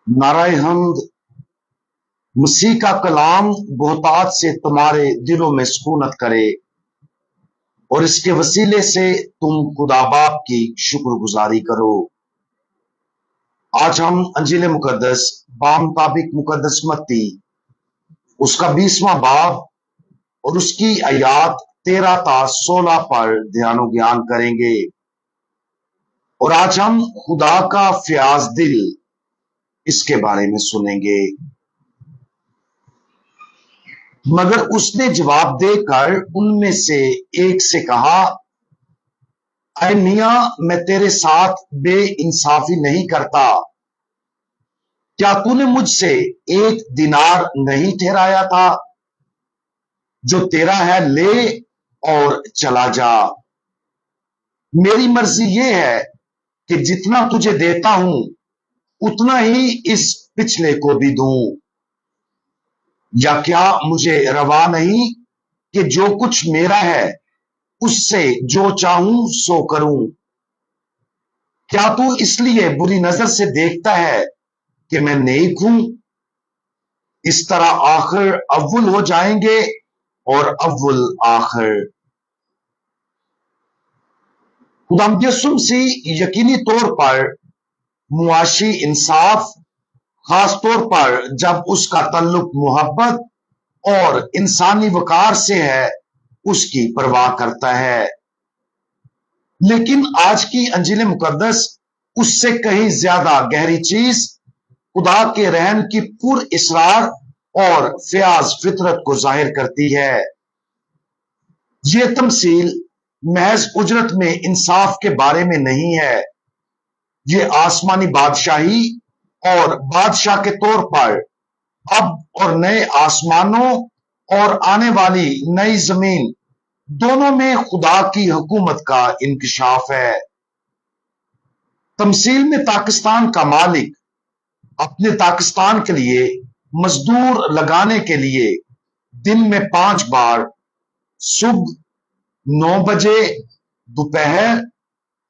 नाराय हमद। मसीह का कलाम बहुतात से तुम्हारे दिलों में सुकूनत करे और इसके वसीले से तुम खुदा बाप की शुक्रगुजारी करो। आज हम अंजील मुकद्दस बामुताबिक मुकद्दस मत्ती उसका 20वां बाब और उसकी आयात 13 ता 16 पर ध्यानो ज्ञान करेंगे। और आज हम खुदा का फ्याज दिल इसके बारे में सुनेंगे। मगर उसने जवाब देकर उनमें से एक से कहा, ऐ मियां, मैं तेरे साथ बेइंसाफी नहीं करता। क्या तूने मुझसे 1 दिनार नहीं ठहराया था? जो तेरा है ले और चला जा। मेरी मर्जी ये है कि जितना तुझे देता हूं उतना ही इस पिछले को भी दूं। या क्या मुझे रवा नहीं कि जो कुछ मेरा है उससे जो चाहूं सो करूं? क्या तू इसलिए बुरी नजर से देखता है कि मैं नेक हूं? इस तरह आखिर अव्वल हो जाएंगे और अव्वल आखिर। खुदावंद यीशु मसीह यकीनी तौर पर मुआशी इंसाफ, खास तौर पर जब उसका ताल्लुक मोहब्बत और इंसानी वकार से है, उसकी परवाह करता है। लेकिन आज की अंजील मुकद्दस उससे कहीं ज्यादा गहरी चीज, खुदा के रहम की पुर इसरार और फ्याज फितरत को जाहिर करती है। यह तमसील महज उजरत में इंसाफ के बारे में नहीं है। यह आसमानी बादशाही और बादशाह के तौर पर अब और नए आसमानों और आने वाली नई जमीन दोनों में खुदा की हुकूमत का इंकशाफ है। तमसील में पाकिस्तान का मालिक अपने पाकिस्तान के लिए मजदूर लगाने के लिए दिन में 5 बार सुबह 9 बजे, दोपहर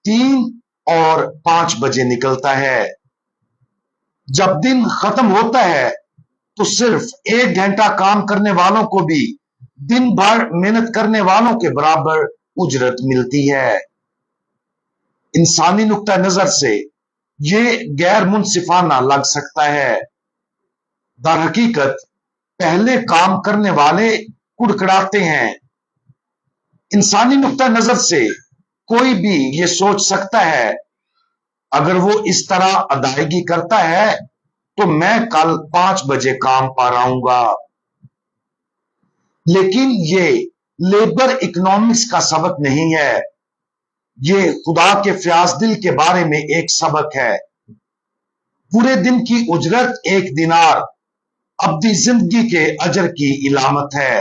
3 और 5 बजे निकलता है। जब दिन खत्म होता है तो सिर्फ 1 घंटा काम करने वालों को भी दिन भर मेहनत करने वालों के बराबर उजरत मिलती है। इंसानी नुक्ता नजर से यह गैर मुनसिफाना लग सकता है। दर हकीकत पहले काम करने वाले कुड़कुड़ाते हैं। इंसानी नुक्ता नजर से कोई भी यह सोच सकता है, अगर वो इस तरह अदायगी करता है तो मैं कल 5 बजे काम पर आऊंगा। लेकिन ये लेबर इकोनॉमिक्स का सबक नहीं है। ये खुदा के फ्याज दिल के बारे में एक सबक है। पूरे दिन की उजरत 1 दिनार अब्दी जिंदगी के अजर की इलामत है।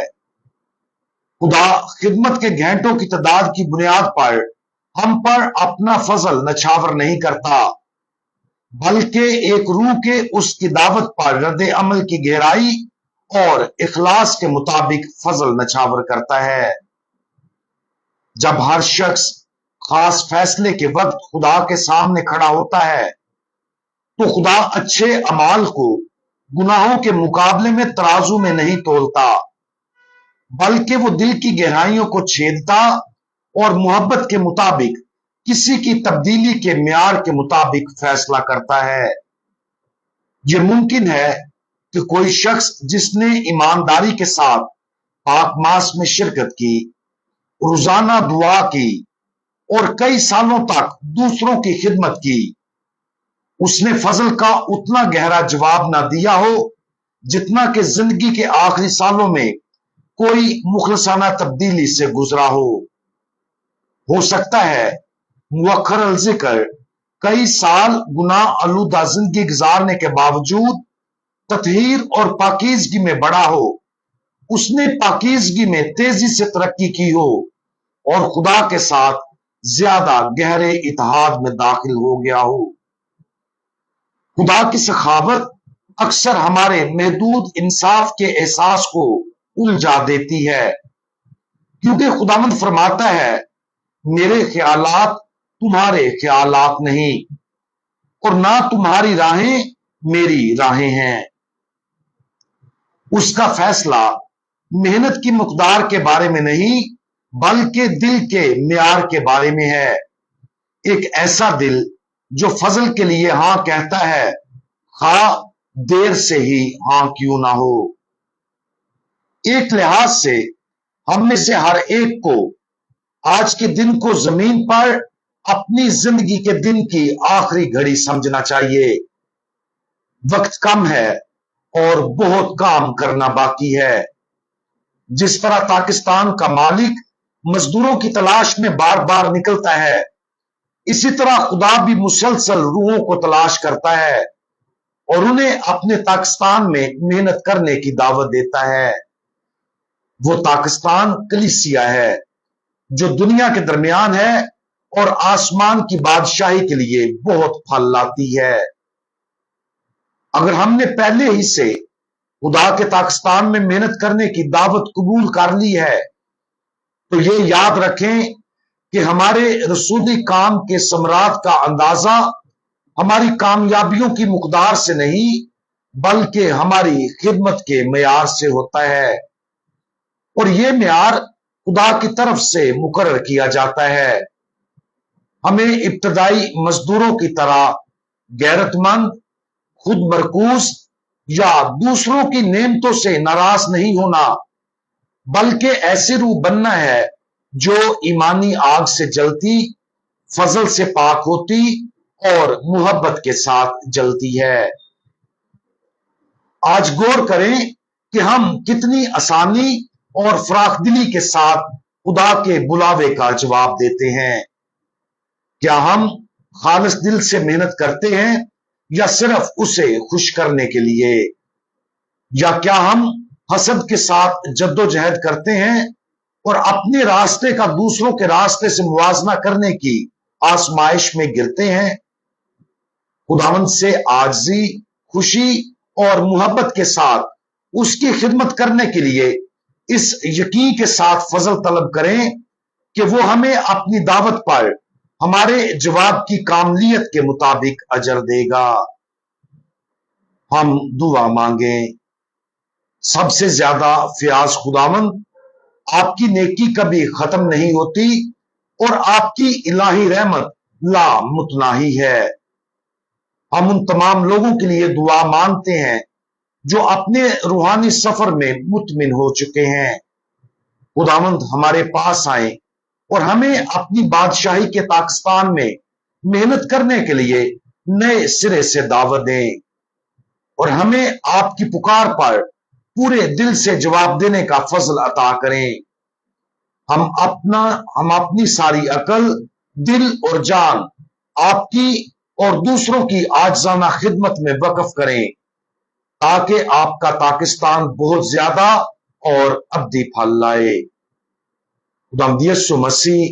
खुदा खिदमत के घंटों की तादाद की बुनियाद पर हम पर अपना फजल नछावर नहीं करता, बल्कि एक रूह के उसकी दावत पर रद्द अमल की गहराई और इखलास के मुताबिक फजल नछावर करता है। जब हर शख्स खास फैसले के वक्त खुदा के सामने खड़ा होता है तो खुदा अच्छे अमाल को गुनाहों के मुकाबले में तराजू में नहीं तोलता, बल्कि वो दिल की गहराइयों को छेदता और मोहब्बत के मुताबिक किसी की तब्दीली के म्यार के मुताबिक फैसला करता है। यह मुमकिन है कि कोई शख्स जिसने ईमानदारी के साथ पाक मास में शिरकत की, रोजाना दुआ की और कई सालों तक दूसरों की खिदमत की, उसने फजल का उतना गहरा जवाब ना दिया हो जितना कि जिंदगी के आखिरी सालों में कोई मुखलसाना तब्दीली से गुजरा हो सकता है मुअक्खर अल जिक्र कई साल गुनाह आलूदा जिंदगी गुजारने के बावजूद ततहीर और पाकीजगी में बड़ा हो, उसने पाकीजगी में तेजी से तरक्की की हो और खुदा के साथ ज्यादा गहरे इत्तेहाद में दाखिल हो गया हो। खुदा की सखावत अक्सर हमारे महदूद इंसाफ के एहसास को उलझा देती है, क्योंकि खुदावंद फरमाता है, मेरे ख्यालात तुम्हारे ख्यालात नहीं और ना तुम्हारी राहें मेरी राहें हैं। उसका फैसला मेहनत की मकदार के बारे में नहीं, बल्कि दिल के म्यार के बारे में है। एक ऐसा दिल जो फजल के लिए हां कहता है, खा देर से ही हां क्यों ना हो। एक लिहाज से हम में से हर एक को आज के दिन को जमीन पर अपनी जिंदगी के दिन की आखिरी घड़ी समझना चाहिए। वक्त कम है और बहुत काम करना बाकी है। जिस तरह पाकिस्तान का मालिक मजदूरों की तलाश में बार बार निकलता है, इसी तरह खुदा भी मुसलसल रूहों को तलाश करता है और उन्हें अपने पाकिस्तान में मेहनत करने की दावत देता है। वो पाकिस्तान कलीसिया है जो दुनिया के दरमियान है और आसमान की बादशाही के लिए बहुत फल लाती है। अगर हमने पहले ही से खुदा के पाकिस्तान में मेहनत करने की दावत कबूल कर ली है, तो ये याद रखें कि हमारे रसूली काम के समरात का अंदाजा हमारी कामयाबियों की मुकदार से नहीं, बल्कि हमारी खिदमत के मेयार से होता है। और ये मेयार खुदा की तरफ से मुकर्रर किया जाता है। हमें इब्तदाई मजदूरों की तरह गैरतमंद, खुद मरकूज या दूसरों की नेमतों से नाराज नहीं होना, बल्कि ऐसे रूह बनना है जो ईमानी आग से जलती, फजल से पाक होती और मोहब्बत के साथ जलती है। आज गौर करें कि हम कितनी आसानी और फराखदिली के साथ खुदा के बुलावे का जवाब देते हैं। क्या हम खालिस दिल से मेहनत करते हैं या सिर्फ उसे खुश करने के लिए? या क्या हम हसद के साथ जद्दोजहद करते हैं और अपने रास्ते का दूसरों के रास्ते से मुवाजना करने की आजमाइश में गिरते हैं? खुदावंद से आजिज़ी, खुशी और मोहब्बत के साथ उसकी खिदमत करने के लिए इस यकीन के साथ फजल तलब करें कि वो हमें अपनी दावत पर हमारे जवाब की कामलियत के मुताबिक अजर देगा। हम दुआ मांगें। सबसे ज्यादा फयाज खुदावंद, आपकी नेकी कभी खत्म नहीं होती और आपकी इलाही रहमत ला मुतनाही है। हम उन तमाम लोगों के लिए दुआ मांगते हैं जो अपने रूहानी सफर में मुतमिन हो चुके हैं। खुदावंद हमारे पास आए और हमें अपनी बादशाही के पाकिस्तान में मेहनत करने के लिए नए सिरे से दावत दें और हमें आपकी पुकार पर पूरे दिल से जवाब देने का फजल अता करें। हम अपनी सारी अकल, दिल और जान आपकी और दूसरों की आजिज़ाना खिदमत में वक्फ करें, ताकि आपका पाकिस्तान बहुत ज्यादा और अब्दी फल लाए। खुदावंद यीशु मसीह,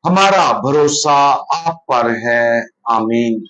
हमारा भरोसा आप पर है। आमीन।